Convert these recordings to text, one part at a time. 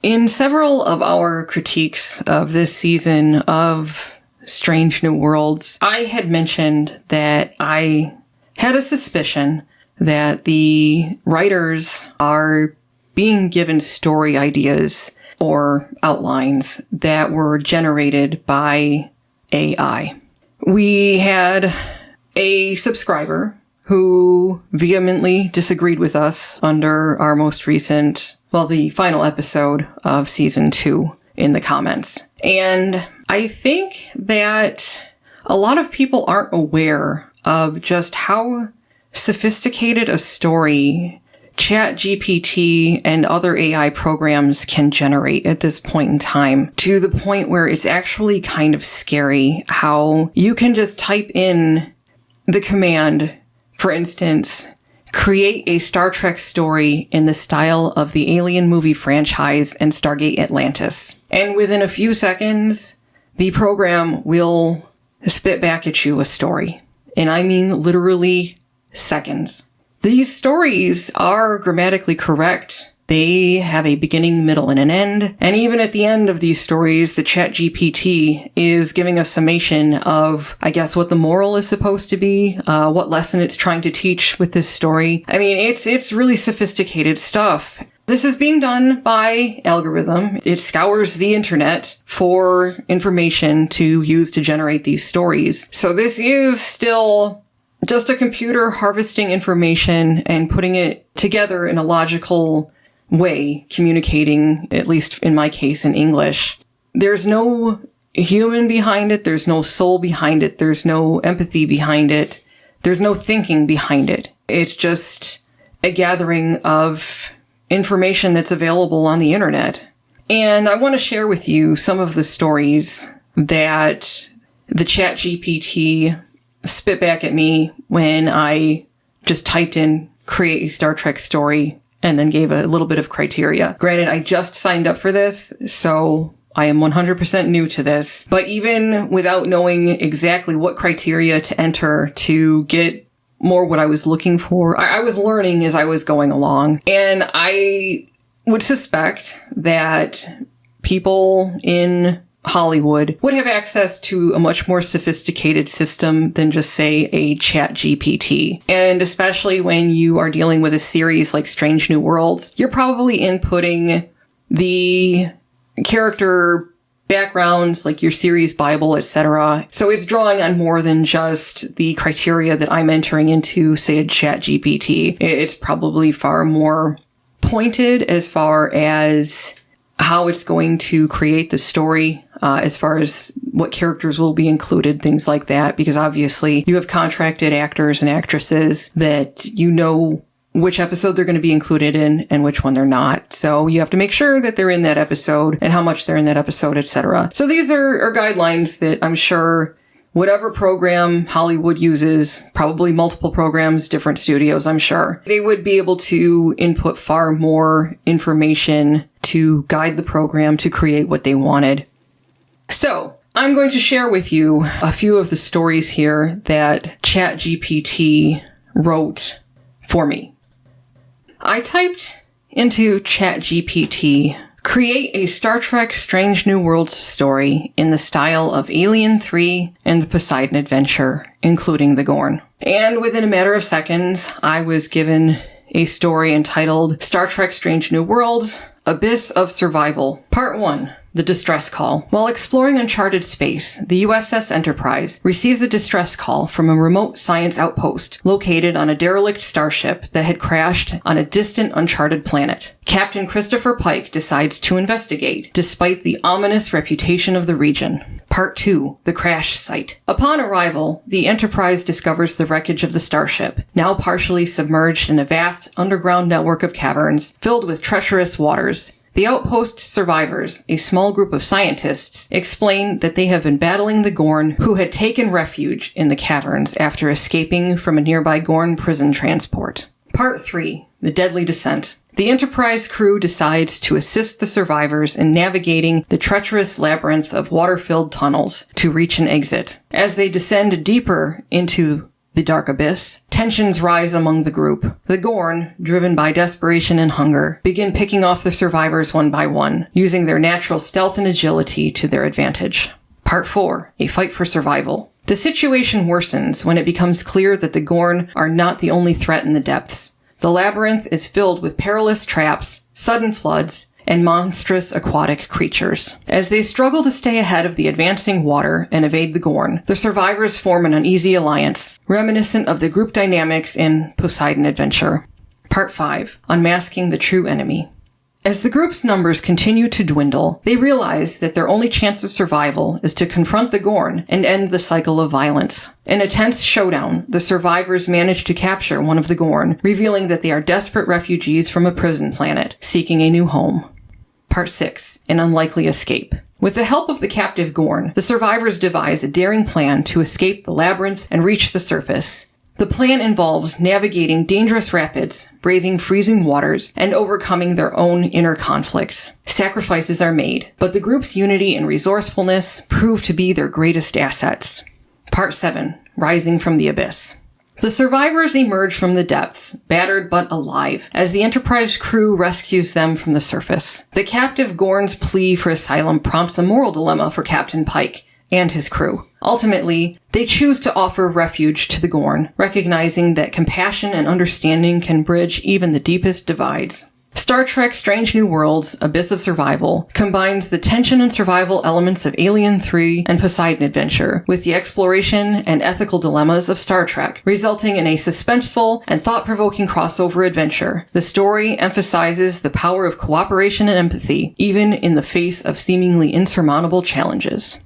In several of our critiques of this season of Strange New Worlds, I had mentioned that I had a suspicion that the writers are being given story ideas or outlines that were generated by AI. We had a subscriber who vehemently disagreed with us under our most recent, the final episode of season 2 in the comments. And I think that a lot of people aren't aware of just how sophisticated a story ChatGPT and other AI programs can generate at this point in time, to the point where it's actually kind of scary how you can just type in the command, for instance, create a Star Trek story in the style of the Alien movie franchise and Stargate Atlantis. And within a few seconds, the program will spit back at you a story. And I mean literally seconds. These stories are grammatically correct. They have a beginning, middle, and an end. And even at the end of these stories, the ChatGPT is giving a summation of, I guess, what the moral is supposed to be, what lesson it's trying to teach with this story. I mean, it's really sophisticated stuff. This is being done by algorithm. It scours the internet for information to use to generate these stories. So this is still just a computer harvesting information and putting it together in a logical way, communicating, at least in my case, in English. There's no human behind it. There's no soul behind it. There's no empathy behind it. There's no thinking behind it. It's just a gathering of information that's available on the internet. And I want to share with you some of the stories that the ChatGPT spit back at me when I just typed in create a Star Trek story and then gave a little bit of criteria. Granted, I just signed up for this, so I am 100% new to this. But even without knowing exactly what criteria to enter to get more what I was looking for, I was learning as I was going along. And I would suspect that people in Hollywood would have access to a much more sophisticated system than just, say, a ChatGPT. And especially when you are dealing with a series like Strange New Worlds, you're probably inputting the character backgrounds, like your series Bible, etc. So it's drawing on more than just the criteria that I'm entering into, say, a ChatGPT. It's probably far more pointed as far as how it's going to create the story, as far as what characters will be included, things like that, because obviously you have contracted actors and actresses that you know which episode they're going to be included in and which one they're not. So you have to make sure that they're in that episode and how much they're in that episode, etc. So these are guidelines that I'm sure whatever program Hollywood uses, probably multiple programs, different studios, I'm sure, they would be able to input far more information to guide the program to create what they wanted. So I'm going to share with you a few of the stories here that ChatGPT wrote for me. I typed into ChatGPT, create a Star Trek Strange New Worlds story in the style of Alien 3 and the Poseidon Adventure, including the Gorn. And within a matter of seconds, I was given a story entitled Star Trek Strange New Worlds, Abyss of Survival, Part 1. The distress call. While exploring uncharted space, the USS Enterprise receives a distress call from a remote science outpost located on a derelict starship that had crashed on a distant uncharted planet. Captain Christopher Pike decides to investigate, despite the ominous reputation of the region. Part 2. The crash site. Upon arrival, the Enterprise discovers the wreckage of the starship, now partially submerged in a vast underground network of caverns filled with treacherous waters. The outpost survivors, a small group of scientists, explain that they have been battling the Gorn who had taken refuge in the caverns after escaping from a nearby Gorn prison transport. Part 3. The Deadly Descent. The Enterprise crew decides to assist the survivors in navigating the treacherous labyrinth of water-filled tunnels to reach an exit. As they descend deeper into the Dark Abyss, tensions rise among the group. The Gorn, driven by desperation and hunger, begin picking off the survivors one by one, using their natural stealth and agility to their advantage. Part 4. A Fight for Survival. The situation worsens when it becomes clear that the Gorn are not the only threat in the depths. The labyrinth is filled with perilous traps, sudden floods, and monstrous aquatic creatures. As they struggle to stay ahead of the advancing water and evade the Gorn, the survivors form an uneasy alliance, reminiscent of the group dynamics in Poseidon Adventure. Part 5. Unmasking the True Enemy. As the group's numbers continue to dwindle, they realize that their only chance of survival is to confront the Gorn and end the cycle of violence. In a tense showdown, the survivors manage to capture one of the Gorn, revealing that they are desperate refugees from a prison planet, seeking a new home. Part 6. An Unlikely Escape. With the help of the captive Gorn, the survivors devise a daring plan to escape the labyrinth and reach the surface. The plan involves navigating dangerous rapids, braving freezing waters, and overcoming their own inner conflicts. Sacrifices are made, but the group's unity and resourcefulness prove to be their greatest assets. Part 7. Rising from the Abyss. The survivors emerge from the depths, battered but alive, as the Enterprise crew rescues them from the surface. The captive Gorn's plea for asylum prompts a moral dilemma for Captain Pike and his crew. Ultimately, they choose to offer refuge to the Gorn, recognizing that compassion and understanding can bridge even the deepest divides. Star Trek Strange New Worlds, Abyss of Survival, combines the tension and survival elements of Alien 3 and Poseidon Adventure with the exploration and ethical dilemmas of Star Trek, resulting in a suspenseful and thought-provoking crossover adventure. The story emphasizes the power of cooperation and empathy, even in the face of seemingly insurmountable challenges.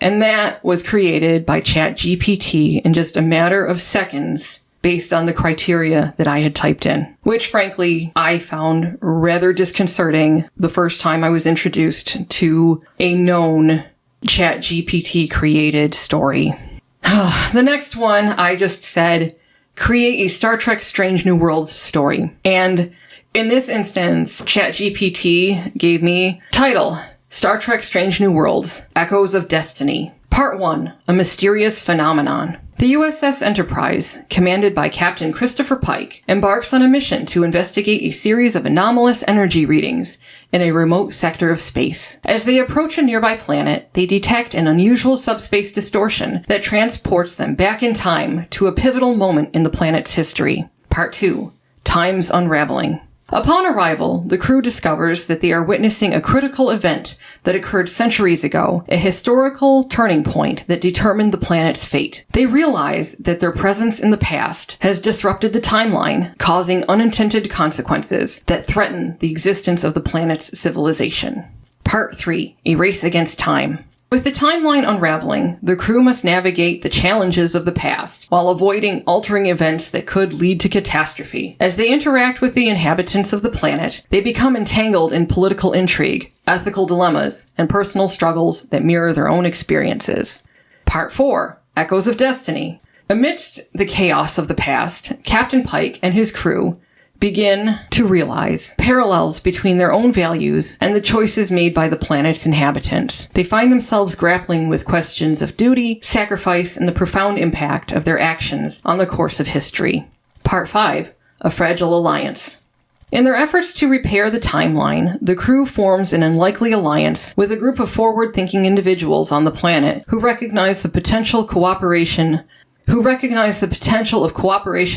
And that was created by ChatGPT in just a matter of seconds based on the criteria that I had typed in, which frankly I found rather disconcerting the first time I was introduced to a known ChatGPT created story. The next one, I just said, create a Star Trek Strange New Worlds story. And in this instance, ChatGPT gave me title, Star Trek Strange New Worlds, Echoes of Destiny. Part 1, A Mysterious Phenomenon. The USS Enterprise, commanded by Captain Christopher Pike, embarks on a mission to investigate a series of anomalous energy readings in a remote sector of space. As they approach a nearby planet, they detect an unusual subspace distortion that transports them back in time to a pivotal moment in the planet's history. Part 2, Time's Unraveling. Upon arrival, the crew discovers that they are witnessing a critical event that occurred centuries ago, a historical turning point that determined the planet's fate. They realize that their presence in the past has disrupted the timeline, causing unintended consequences that threaten the existence of the planet's civilization. Part 3, A Race Against Time. With the timeline unraveling, the crew must navigate the challenges of the past while avoiding altering events that could lead to catastrophe. As they interact with the inhabitants of the planet, they become entangled in political intrigue, ethical dilemmas, and personal struggles that mirror their own experiences. Part 4, Echoes of Destiny. Amidst the chaos of the past, Captain Pike and his crew begin to realize parallels between their own values and the choices made by the planet's inhabitants. They find themselves grappling with questions of duty, sacrifice, and the profound impact of their actions on the course of history. Part 5, A Fragile Alliance. In their efforts to repair the timeline, the crew forms an unlikely alliance with a group of forward-thinking individuals on the planet who recognize the potential of cooperation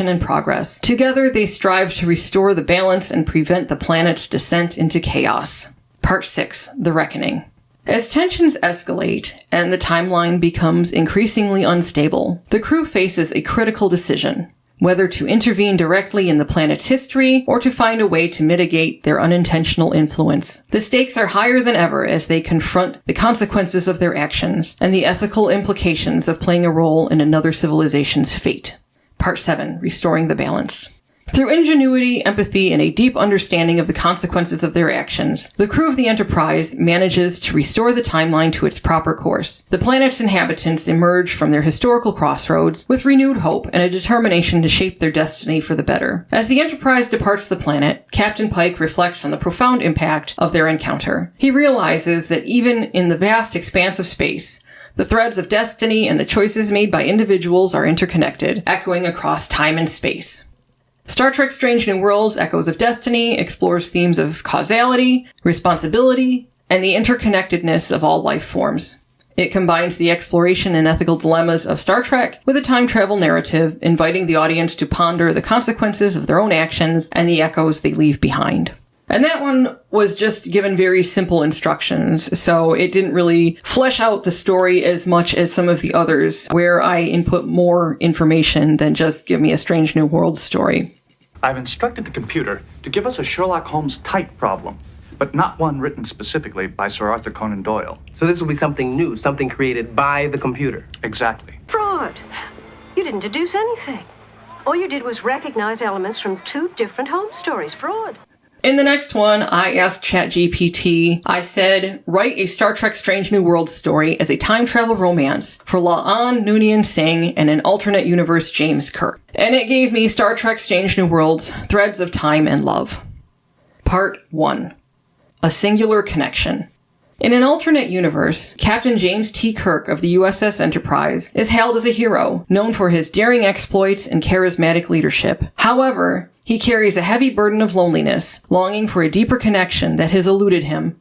and progress. Together, they strive to restore the balance and prevent the planet's descent into chaos. Part 6, The Reckoning. As tensions escalate and the timeline becomes increasingly unstable, the crew faces a critical decision: whether to intervene directly in the planet's history or to find a way to mitigate their unintentional influence. The stakes are higher than ever as they confront the consequences of their actions and the ethical implications of playing a role in another civilization's fate. Part 7, Restoring the Balance. Through ingenuity, empathy, and a deep understanding of the consequences of their actions, the crew of the Enterprise manages to restore the timeline to its proper course. The planet's inhabitants emerge from their historical crossroads with renewed hope and a determination to shape their destiny for the better. As the Enterprise departs the planet, Captain Pike reflects on the profound impact of their encounter. He realizes that even in the vast expanse of space, The threads of destiny and the choices made by individuals are interconnected, echoing across time and space. Star Trek Strange New Worlds Echoes of Destiny explores themes of causality, responsibility, and the interconnectedness of all life forms. It combines the exploration and ethical dilemmas of Star Trek with a time travel narrative, inviting the audience to ponder the consequences of their own actions and the echoes they leave behind. And that one was just given very simple instructions, so it didn't really flesh out the story as much as some of the others, where I input more information than just give me a Strange New Worlds story. I've instructed the computer to give us a Sherlock Holmes type problem, but not one written specifically by Sir Arthur Conan Doyle. So this will be something new, something created by the computer. Exactly. Fraud. You didn't deduce anything. All you did was recognize elements from two different Holmes stories. Fraud. In the next one, I asked ChatGPT, I said, write a Star Trek Strange New Worlds story as a time travel romance for La'an Noonien Singh and an alternate universe James Kirk. And it gave me Star Trek Strange New Worlds, Threads of Time and Love. Part 1. A Singular Connection. In an alternate universe, Captain James T. Kirk of the USS Enterprise is hailed as a hero, known for his daring exploits and charismatic leadership. However, he carries a heavy burden of loneliness, longing for a deeper connection that has eluded him.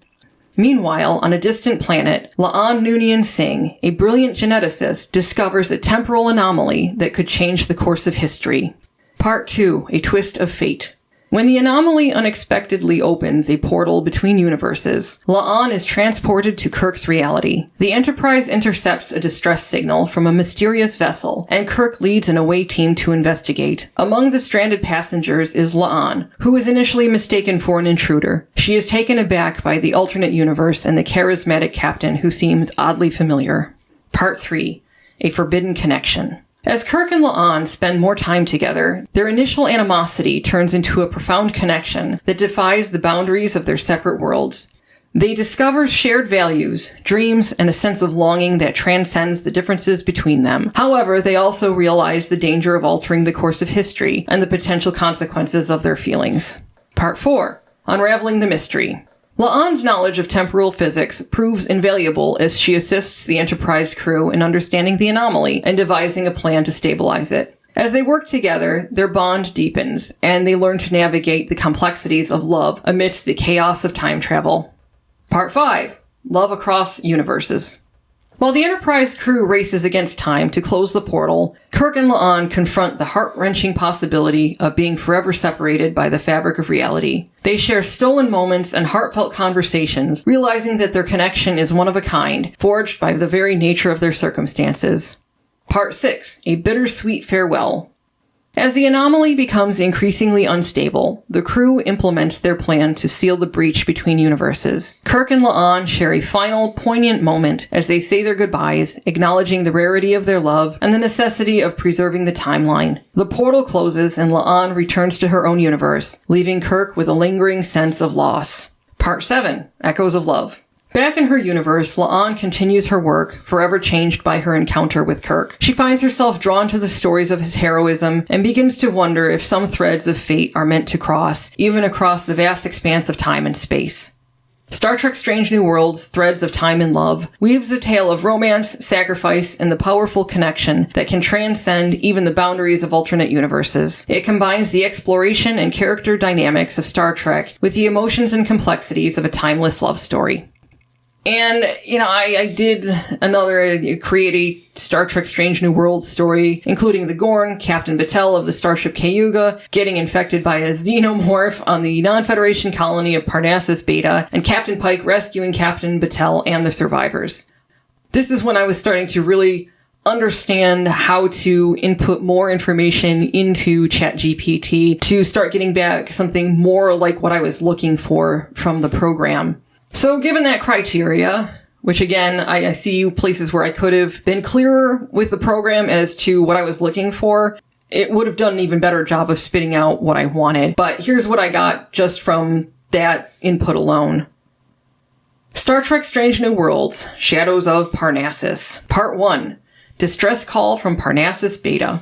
Meanwhile, on a distant planet, La'an Noonien Singh, a brilliant geneticist, discovers a temporal anomaly that could change the course of history. Part 2. A Twist of Fate. When the anomaly unexpectedly opens a portal between universes, La'an is transported to Kirk's reality. The Enterprise intercepts a distress signal from a mysterious vessel, and Kirk leads an away team to investigate. Among the stranded passengers is La'an, who is initially mistaken for an intruder. She is taken aback by the alternate universe and the charismatic captain who seems oddly familiar. Part 3. A Forbidden Connection. As Kirk and La'an spend more time together, their initial animosity turns into a profound connection that defies the boundaries of their separate worlds. They discover shared values, dreams, and a sense of longing that transcends the differences between them. However, they also realize the danger of altering the course of history and the potential consequences of their feelings. Part 4. Unraveling the Mystery. La'an's knowledge of temporal physics proves invaluable as she assists the Enterprise crew in understanding the anomaly and devising a plan to stabilize it. As they work together, their bond deepens, and they learn to navigate the complexities of love amidst the chaos of time travel. Part 5. Love Across Universes. While the Enterprise crew races against time to close the portal, Kirk and La'an confront the heart-wrenching possibility of being forever separated by the fabric of reality. They share stolen moments and heartfelt conversations, realizing that their connection is one of a kind, forged by the very nature of their circumstances. Part 6. A Bittersweet Farewell. As the anomaly becomes increasingly unstable, the crew implements their plan to seal the breach between universes. Kirk and La'an share a final, poignant moment as they say their goodbyes, acknowledging the rarity of their love and the necessity of preserving the timeline. The portal closes and La'an returns to her own universe, leaving Kirk with a lingering sense of loss. Part 7. Echoes of Love. Back in her universe, La'an continues her work, forever changed by her encounter with Kirk. She finds herself drawn to the stories of his heroism and begins to wonder if some threads of fate are meant to cross, even across the vast expanse of time and space. Star Trek Strange New Worlds, Threads of Time and Love, weaves a tale of romance, sacrifice, and the powerful connection that can transcend even the boundaries of alternate universes. It combines the exploration and character dynamics of Star Trek with the emotions and complexities of a timeless love story. And, I did create a Star Trek Strange New Worlds story, including the Gorn, Captain Batel of the starship Cayuga, getting infected by a xenomorph on the non-Federation colony of Parnassus Beta, and Captain Pike rescuing Captain Batel and the survivors. This is when I was starting to really understand how to input more information into ChatGPT to start getting back something more like what I was looking for from the program. So given that criteria, which again, I see places where I could have been clearer with the program as to what I was looking for, it would have done an even better job of spitting out what I wanted. But here's what I got just from that input alone. Star Trek Strange New Worlds, Shadows of Parnassus. Part 1. Distress Call from Parnassus Beta.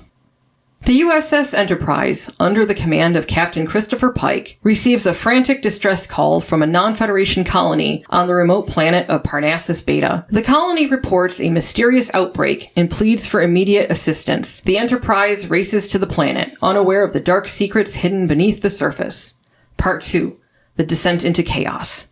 The USS Enterprise, under the command of Captain Christopher Pike, receives a frantic distress call from a non-Federation colony on the remote planet of Parnassus Beta. The colony reports a mysterious outbreak and pleads for immediate assistance. The Enterprise races to the planet, unaware of the dark secrets hidden beneath the surface. Part 2. The Descent into Chaos.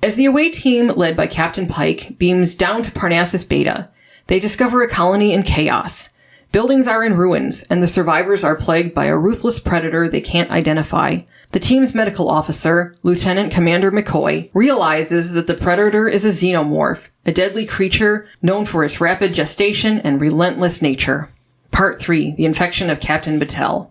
As the away team, led by Captain Pike, beams down to Parnassus Beta, they discover a colony in chaos. Buildings are in ruins, and the survivors are plagued by a ruthless predator they can't identify. The team's medical officer, Lieutenant Commander McCoy, realizes that the predator is a xenomorph, a deadly creature known for its rapid gestation and relentless nature. Part 3. The Infection of Captain Battelle.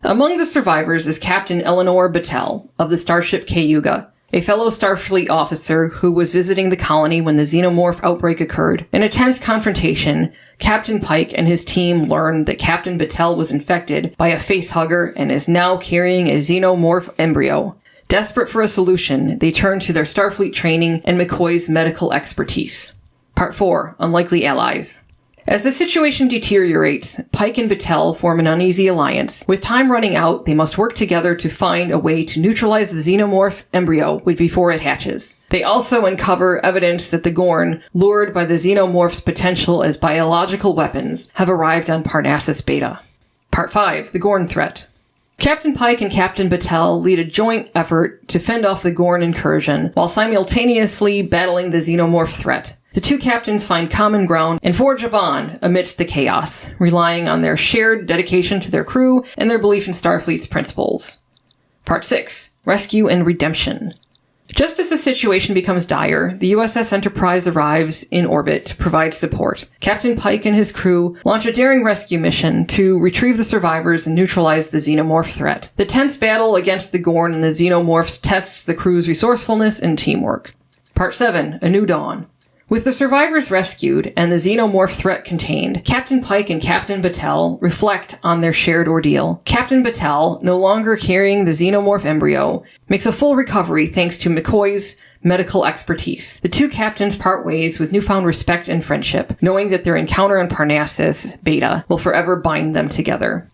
Among the survivors is Captain Eleanor Battelle of the starship Cayuga, a fellow Starfleet officer who was visiting the colony when the xenomorph outbreak occurred. In a tense confrontation, Captain Pike and his team learn that Captain Battelle was infected by a facehugger and is now carrying a xenomorph embryo. Desperate for a solution, they turn to their Starfleet training and McCoy's medical expertise. Part 4. Unlikely Allies. As the situation deteriorates, Pike and Battelle form an uneasy alliance. With time running out, they must work together to find a way to neutralize the xenomorph embryo before it hatches. They also uncover evidence that the Gorn, lured by the xenomorph's potential as biological weapons, have arrived on Parnassus Beta. Part 5. The Gorn Threat. Captain Pike and Captain Battelle lead a joint effort to fend off the Gorn incursion, while simultaneously battling the xenomorph threat. The two captains find common ground and forge a bond amidst the chaos, relying on their shared dedication to their crew and their belief in Starfleet's principles. Part 6. Rescue and Redemption. Just as the situation becomes dire, the USS Enterprise arrives in orbit to provide support. Captain Pike and his crew launch a daring rescue mission to retrieve the survivors and neutralize the xenomorph threat. The tense battle against the Gorn and the xenomorphs tests the crew's resourcefulness and teamwork. Part 7. A New Dawn. With the survivors rescued and the xenomorph threat contained, Captain Pike and Captain Battelle reflect on their shared ordeal. Captain Battelle, no longer carrying the xenomorph embryo, makes a full recovery thanks to McCoy's medical expertise. The two captains part ways with newfound respect and friendship, knowing that their encounter on Parnassus Beta will forever bind them together.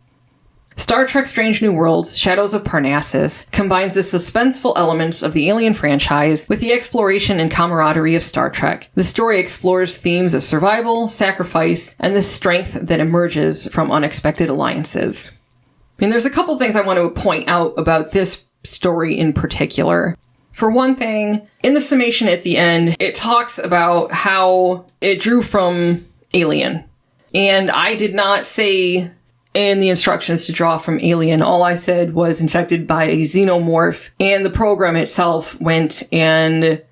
Star Trek Strange New Worlds, Shadows of Parnassus combines the suspenseful elements of the Alien franchise with the exploration and camaraderie of Star Trek. The story explores themes of survival, sacrifice, and the strength that emerges from unexpected alliances. And there's a couple things I want to point out about this story in particular. For one thing, in the summation at the end, it talks about how it drew from Alien. And I did not say in the instructions to draw from Alien, all I said was infected by a xenomorph, and the program itself went and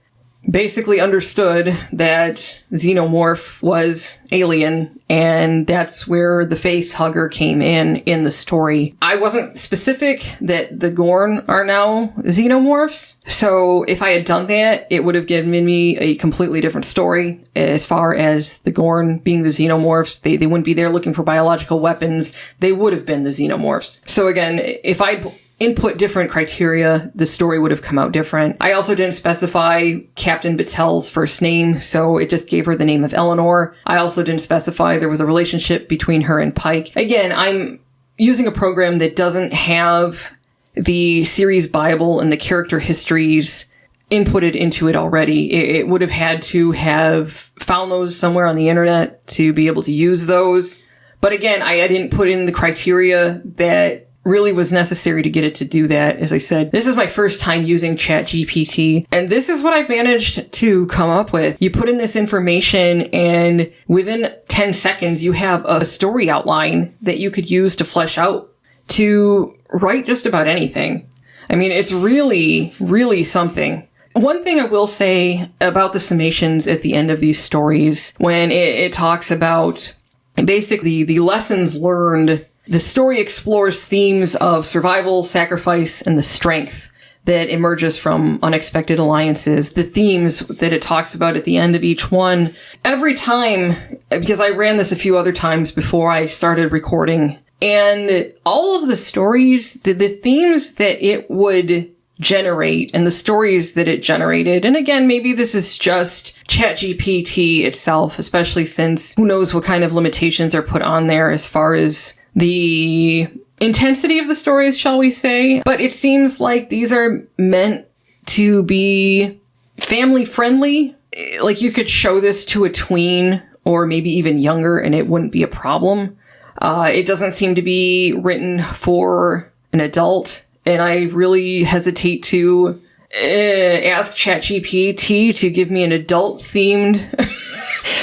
basically understood that xenomorph was alien, and that's where the face hugger came in the story. I wasn't specific that the Gorn are now xenomorphs, so if I had done that, it would have given me a completely different story as far as the Gorn being the xenomorphs. They wouldn't be there looking for biological weapons. They would have been the xenomorphs. So again, if I input different criteria, the story would have come out different. I also didn't specify Captain Battelle's first name, so it just gave her the name of Eleanor. I also didn't specify there was a relationship between her and Pike. Again, I'm using a program that doesn't have the series Bible and the character histories inputted into it already. It would have had to have found those somewhere on the internet to be able to use those. But again, I didn't put in the criteria that really was necessary to get it to do that. As I said, this is my first time using ChatGPT, and this is what I've managed to come up with. You put in this information, and within 10 seconds, you have a story outline that you could use to flesh out to write just about anything. I mean, it's really, really something. One thing I will say about the summations at the end of these stories, when it talks about basically the lessons learned, the story explores themes of survival, sacrifice, and the strength that emerges from unexpected alliances. The themes that it talks about at the end of each one. Every time, because I ran this a few other times before I started recording, and all of the stories, the themes that it would generate and the stories that it generated, and again, maybe this is just ChatGPT itself, especially since who knows what kind of limitations are put on there as far as the intensity of the stories, shall we say. But it seems like these are meant to be family friendly. Like you could show this to a tween or maybe even younger and it wouldn't be a problem. It doesn't seem to be written for an adult. And I really hesitate to ask ChatGPT to give me an adult-themed...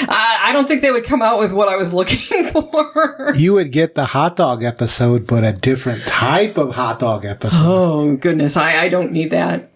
I don't think they would come out with what I was looking for. You would get the hot dog episode, but a different type of hot dog episode. Oh, goodness. I don't need that.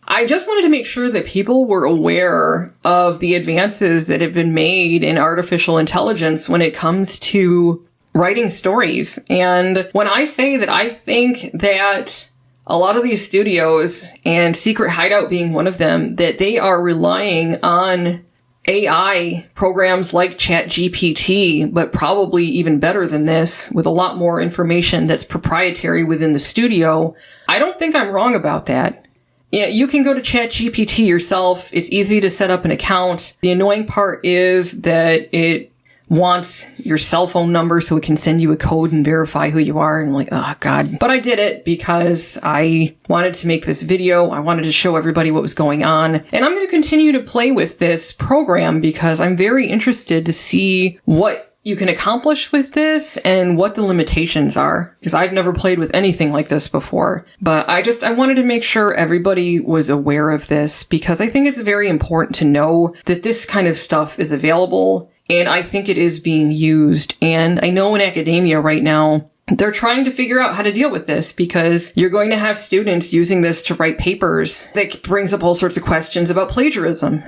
I just wanted to make sure that people were aware of the advances that have been made in artificial intelligence when it comes to writing stories. And when I say that I think that a lot of these studios, and Secret Hideout being one of them, that they are relying on AI programs like ChatGPT, but probably even better than this, with a lot more information that's proprietary within the studio, I don't think I'm wrong about that. Yeah, you can go to ChatGPT yourself. It's easy to set up an account. The annoying part is that it wants your cell phone number so it can send you a code and verify who you are. And I'm like, oh God. But I did it because I wanted to make this video. I wanted to show everybody what was going on. And I'm going to continue to play with this program because I'm very interested to see what you can accomplish with this and what the limitations are. Because I've never played with anything like this before. But I wanted to make sure everybody was aware of this because I think it's very important to know that this kind of stuff is available. And I think it is being used. And I know in academia right now, they're trying to figure out how to deal with this because you're going to have students using this to write papers that brings up all sorts of questions about plagiarism.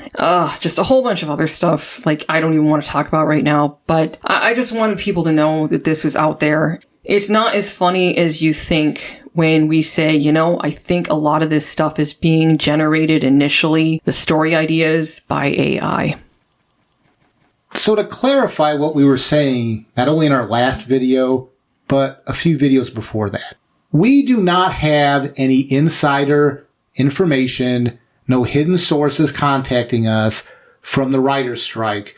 Just a whole bunch of other stuff like I don't even want to talk about right now. But I just wanted people to know that this was out there. It's not as funny as you think when we say, I think a lot of this stuff is being generated initially, the story ideas, by AI. So to clarify what we were saying, not only in our last video, but a few videos before that, we do not have any insider information, no hidden sources contacting us from the writer's strike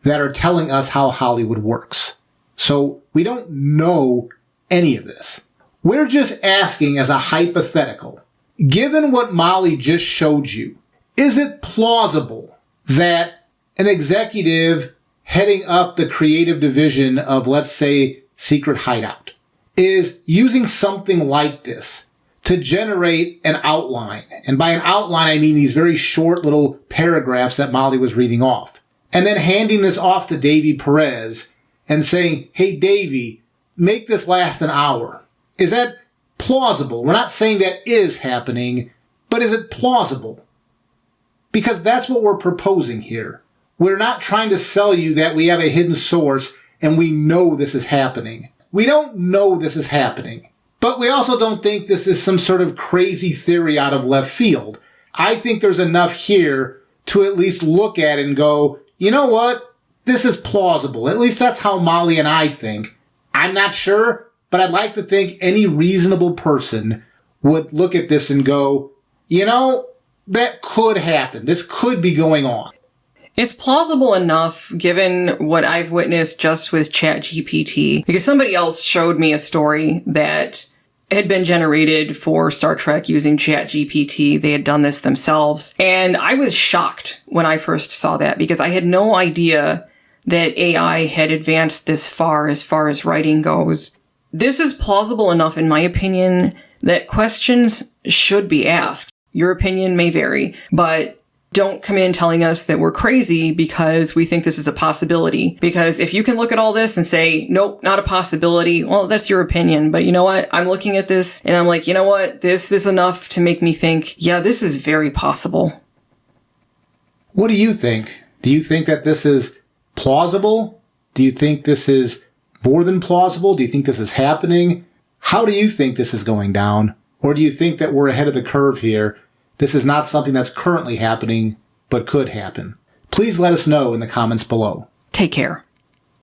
that are telling us how Hollywood works. So we don't know any of this. We're just asking as a hypothetical, given what Mollie just showed you, is it plausible that an executive heading up the creative division of, let's say, Secret Hideout is using something like this to generate an outline? And by an outline, I mean these very short little paragraphs that Mollie was reading off. And then handing this off to Davy Perez and saying, hey, Davy, make this last an hour. Is that plausible? We're not saying that is happening, but is it plausible? Because that's what we're proposing here. We're not trying to sell you that we have a hidden source and we know this is happening. We don't know this is happening. But we also don't think this is some sort of crazy theory out of left field. I think there's enough here to at least look at it and go, you know what? This is plausible. At least that's how Mollie and I think. I'm not sure, but I'd like to think any reasonable person would look at this and go, that could happen. This could be going on. It's plausible enough given what I've witnessed just with ChatGPT, because somebody else showed me a story that had been generated for Star Trek using ChatGPT. They had done this themselves. And I was shocked when I first saw that because I had no idea that AI had advanced this far as writing goes. This is plausible enough, in my opinion, that questions should be asked. Your opinion may vary, but don't come in telling us that we're crazy because we think this is a possibility. Because if you can look at all this and say, nope, not a possibility, well, that's your opinion. But you know what? I'm looking at this and I'm like, you know what? This is enough to make me think, yeah, this is very possible. What do you think? Do you think that this is plausible? Do you think this is more than plausible? Do you think this is happening? How do you think this is going down? Or do you think that we're ahead of the curve here? This is not something that's currently happening, but could happen. Please let us know in the comments below. Take care.